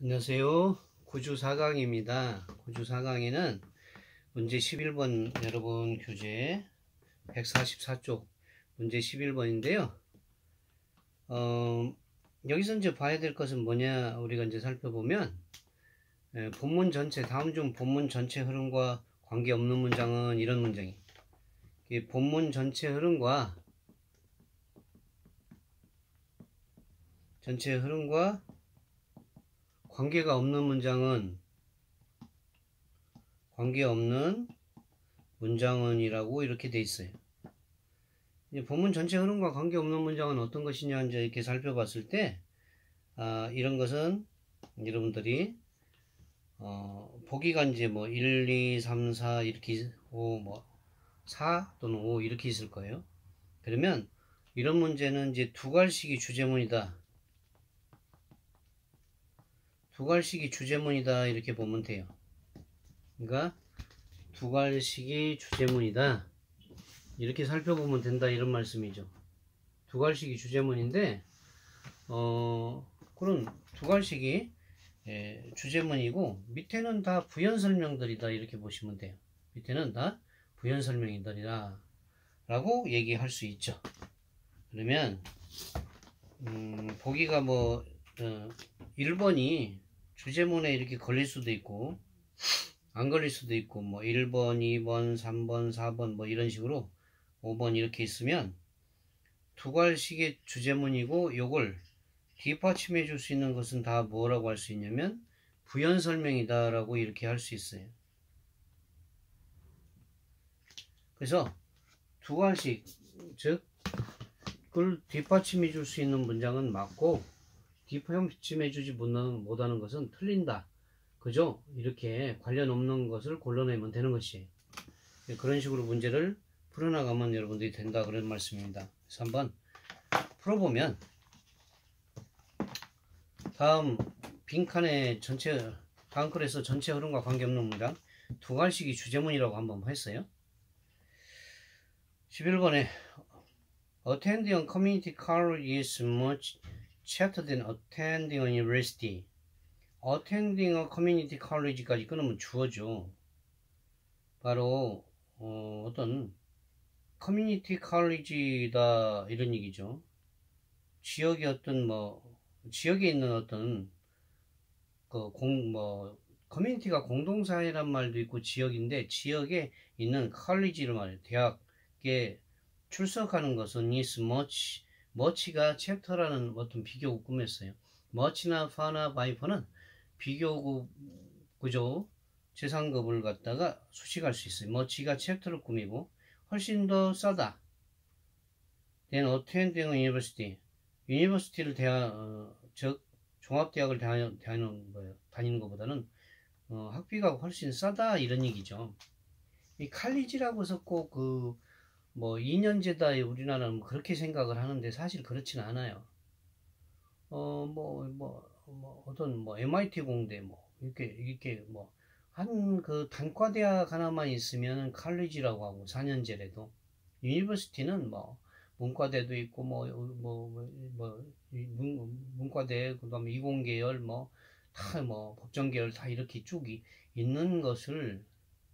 안녕하세요. 구주 4강입니다. 구주 4강에는 문제 11번 여러분 교재 144쪽 문제 11번인데요. 여기서 이제 봐야 될 것은 뭐냐 우리가 이제 살펴보면 본문 전체 다음 중 본문 전체 흐름과 관계없는 문장은 이런 문장이 본문 전체 흐름과 관계가 없는 문장은 관계없는 문장은이라고 이렇게 돼 있어요. 이제 본문 전체 흐름과 관계없는 문장은 어떤 것이냐 이제 이렇게 살펴봤을 때 이런 것은 여러분들이 보기가 이제 뭐 1, 2, 3, 4 이렇게 5 뭐 4 또는 5 이렇게 있을 거예요. 그러면 이런 문제는 이제 두괄식이 주제문이다. 두괄식이 주제문이다 이렇게 보면 돼요. 그러니까 두괄식이 주제문이다 이렇게 살펴보면 된다 이런 말씀이죠. 두괄식이 주제문인데 그런 두괄식이 주제문이고 밑에는 다 부연설명들이다 이렇게 보시면 돼요. 밑에는 다 부연설명이다 라고 얘기할 수 있죠. 그러면 보기가 뭐 1번이 주제문에 이렇게 걸릴 수도 있고 안 걸릴 수도 있고 뭐 1번, 2번, 3번, 4번 뭐 이런 식으로 5번 이렇게 있으면 두괄식의 주제문이고 요걸 뒷받침해 줄 수 있는 것은 다 뭐라고 할 수 있냐면 부연설명이다 라고 이렇게 할 수 있어요. 그래서 두괄식 즉 그걸 뒷받침해 줄 수 있는 문장은 맞고 뒷받침해 주지 못하는 것은 틀린다. 그죠? 이렇게 관련 없는 것을 골라내면 되는 것이에요. 그런 식으로 문제를 풀어나가면 여러분들이 된다 그런 말씀입니다. 그래서 한번 풀어보면 다음 빈칸에 다음 글에서 전체 흐름과 관계없는 문장 두괄식이 주제문이라고 한번 했어요. 11번에 Attending a community college is much cheaper than attending a university. Attending a community college까지 끊으면 주어죠. 바로 어떤 커뮤니티 컬리지다 이런 얘기죠. 지역의 어떤 지역에 있는 어떤 커뮤니티가 공동사회란 말도 있고 지역인데 지역에 있는 컬리지를 말해요. 대학에 출석하는 것은 is much가 챕터라는 어떤 비교구 꾸몄어요. much나 far나 by는 비교구죠. 재상급을 갖다가 수식할 수 있어요. much가 챕터를 꾸미고 훨씬 더 싸다. then attending a university. 유니버시티를 즉 종합대학을 다니는 것보다는 학비가 훨씬 싸다 이런 얘기죠. 이 칼리지라고 해서 꼭 2년제다 우리나라는 그렇게 생각을 하는데 사실 그렇진 않아요. 어떤 MIT 공대 이렇게 한 그 단과대학 하나만 있으면 칼리지라고 하고 4년제래도 유니버시티는 문과대도 있고 문과대 그다음에 이공계열 법정계열 다 이렇게 쭉 있는 것을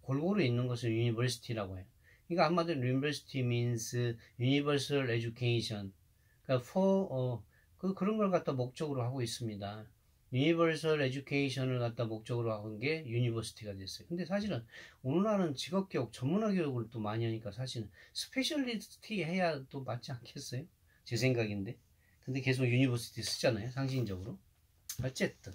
골고루 있는 것을 유니버시티라고 해요. 그러니까 한마디로 university means universal education. 그러니까 그런 걸 갖다 목적으로 하고 있습니다. 유니버설 에듀케이션을 갖다 목적으로 한 게 유니버시티가 됐어요. 근데 사실은 오늘날은 직업교육, 전문화교육을 또 많이 하니까 사실은 스페셜리스트 해야 또 맞지 않겠어요? 제 생각인데. 근데 계속 유니버시티 쓰잖아요. 상징적으로. 어쨌든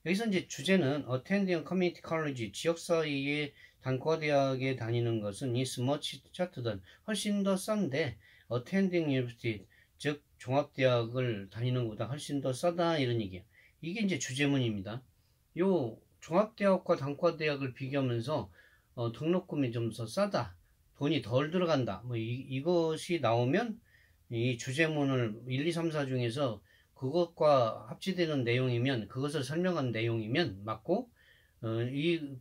여기서 이제 주제는 attending community college, 지역사회의 단과대학에 다니는 것은 is much cheaper, 훨씬 더 싼데 attending university, 즉 종합대학을 다니는 것보다 훨씬 더 싸다 이런 얘기야. 이게 이제 주제문입니다. 요 종합대학과 단과대학을 비교하면서 등록금이 좀 더 싸다, 돈이 덜 들어간다 이것이 나오면 이 주제문을 1, 2, 3, 4 중에서 그것과 합치되는 내용이면 그것을 설명한 내용이면 맞고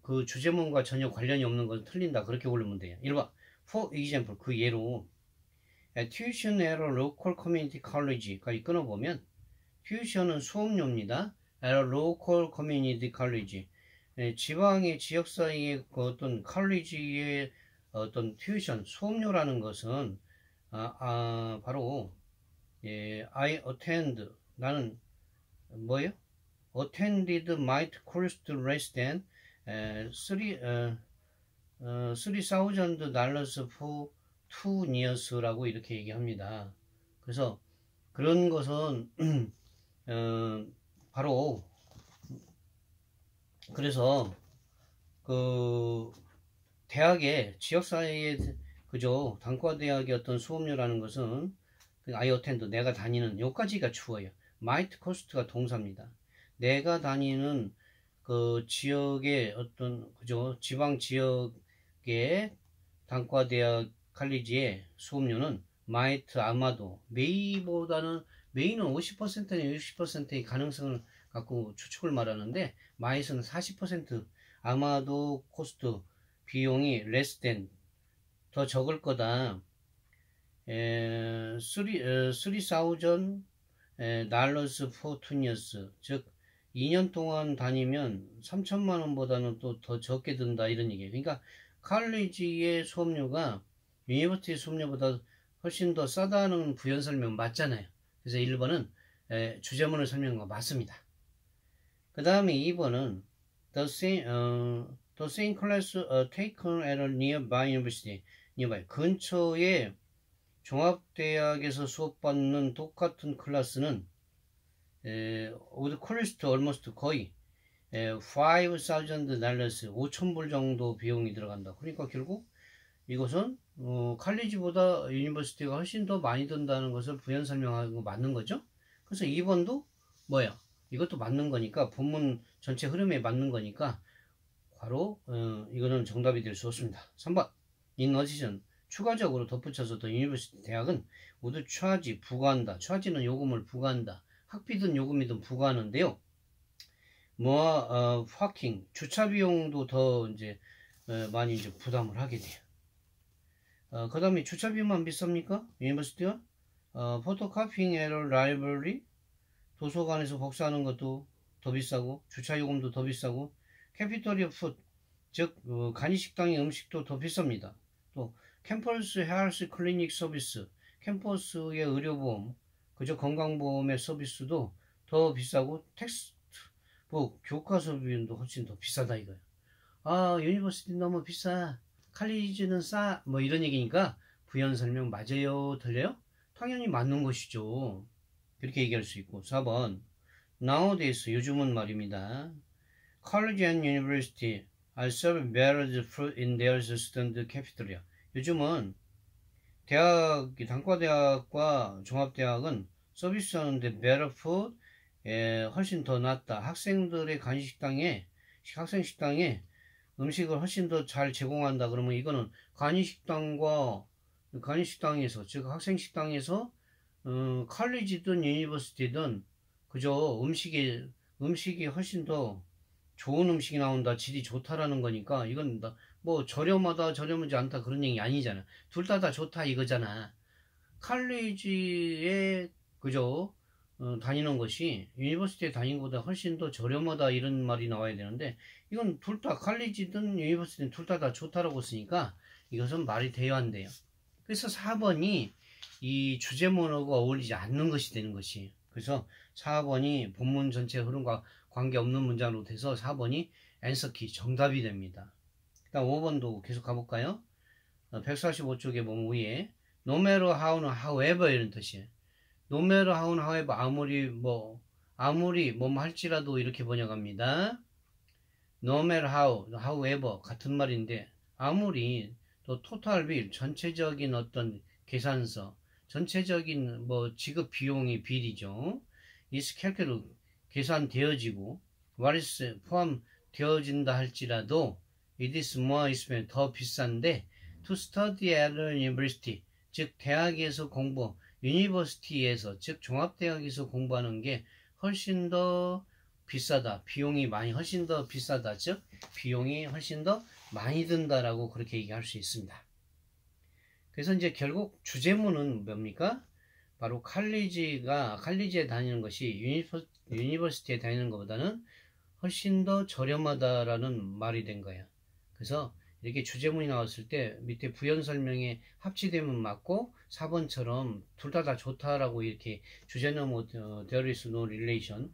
그 주제문과 전혀 관련이 없는 것은 틀린다 그렇게 고르면 돼요. 1번 for example 그 예로 tuition at a local community college까지 끊어보면 tuition은 수업료입니다. at a local community college. 지방의 지역사회의 그 어떤 컬리지의 어떤 튜이션 수업료라는 것은 바로 I attend 나는 뭐예요? attended might cost less than $3,000 for 2 years라고 이렇게 얘기합니다. 그래서 그런 것은 바로 그래서 그 대학의 지역사회의 그죠 단과대학의 어떤 수업료라는 것은 I attend 내가 다니는 요까지가 주어예요. might cost가 동사입니다. 내가 다니는 그 지역의 어떤 그죠 지방 지역의 단과대학 칼리지의 수업료는 might 아마도 may보다는 may는 50%나 60%의 가능성을 갖고 추측을 말하는데 might은 40% 아마도 코스트 비용이 less than 더 적을 거다. $3,000 for 2 years 즉 2년 동안 다니면 3천만 원보다는 또 더 적게 든다 이런 얘기예요. 그러니까 칼리지의 수업료가 유니버시티 수업료보다 훨씬 더 싸다는 부연 설명 맞잖아요. 그래서 1번은 주제문을 설명한 거 맞습니다. 그 다음에 2번은 the same class taken at a nearby university. nearby 근처에 종합대학에서 수업받는 똑같은 클래스는 would cost almost 거의 $5,000 5,000불 정도 비용이 들어간다. 그러니까 결국 이것은 칼리지보다 유니버시티가 훨씬 더 많이 든다는 것을 부연 설명하는 거 맞는 거죠. 그래서 2번도 뭐야? 이것도 맞는 거니까 본문 전체 흐름에 맞는 거니까 바로 이거는 정답이 될 수 없습니다. 3번 in addition 추가적으로 덧붙여서 더 유니버시티 대학은 모두 charge 부과한다. charge는 요금을 부과한다. 학비든 요금이든 부과하는데요. 뭐와 파킹 주차 비용도 더 이제 많이 이제 부담을 하게 돼요. 그 다음에 주차 비용만 비쌉니까? 유니버시티가 포토카핑 에러 라이브러리 도서관에서 복사하는 것도 더 비싸고 주차 요금도 더 비싸고 캐피토리아 푸드 즉 간이식당의 음식도 더 비쌉니다. 또 캠퍼스 헬스 클리닉 서비스 캠퍼스의 의료보험 그저 건강보험의 서비스도 더 비싸고 텍스트북 교과서 비용도 훨씬 더 비싸다 이거예요. 유니버시티 너무 비싸 칼리지는 싸 뭐 이런 얘기니까 부연 설명 맞아요? 들려요? 당연히 맞는 것이죠. 그렇게 얘기할 수 있고 4번 nowadays 요즘은 말입니다. College and University are served better food in their student cafeteria. 요즘은 대학 단과대학과 종합대학은 서비스하는데 better food 훨씬 더 낫다. 학생들의 간식식당에 음식을 훨씬 더 잘 제공한다. 그러면 이거는 간이식당에서 즉 학생식당에서 칼리지든 유니버시티든 그저 음식이 훨씬 더 좋은 음식이 나온다. 질이 좋다라는 거니까 이건 뭐 저렴하다 저렴하지 않다 그런 얘기 아니잖아. 둘 다 좋다 이거잖아. 칼리지에 그저 다니는 것이 유니버시티에 다니는 것보다 훨씬 더 저렴하다 이런 말이 나와야 되는데 이건 둘 다 칼리지든 유니버시티든 둘 다 좋다라고 쓰니까 이것은 말이 돼야 한대요. 그래서 4번이 이 주제문하고 어울리지 않는 것이 되는 것이에요. 그래서 4번이 본문 전체 흐름과 관계없는 문장으로 돼서 4번이 앤서키 정답이 됩니다. 그 다음 5번도 계속 가볼까요? 145쪽에 보면 위에 no matter how는 however 이런 뜻이에요. no matter how는 however 아무리 뭐 할지라도 이렇게 번역합니다. no matter how, however 같은 말인데 아무리 또 total bill 전체적인 어떤 계산서 전체적인 뭐 지급 비용이 비리죠. is calculated 계산되어지고 what is 포함되어진다 할지라도 it is more expensive 더 비싼데 to study at a university 즉 대학에서 유니버시티에서 즉 종합대학에서 공부하는 게 훨씬 더 비싸다. 비용이 훨씬 더 비싸다. 즉 비용이 훨씬 더 많이 든다라고 그렇게 얘기할 수 있습니다. 그래서 이제 결국 주제문은 뭡니까? 바로 칼리지에 다니는 것이 유니버시티에 다니는 것보다는 훨씬 더 저렴하다라는 말이 된 거야. 그래서 이렇게 주제문이 나왔을 때 밑에 부연 설명에 합치되면 맞고 4번처럼 둘 다 좋다라고 이렇게 주제는 뭐 there is no relation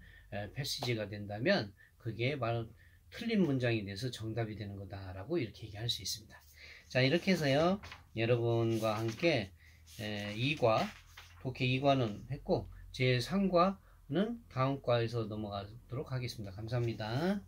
패시지가 된다면 그게 바로 틀린 문장이 돼서 정답이 되는 거다라고 이렇게 얘기할 수 있습니다. 자, 이렇게 해서요 여러분과 함께 2과 독해 2과는 했고 제3과는 다음 과에서 넘어가도록 하겠습니다. 감사합니다.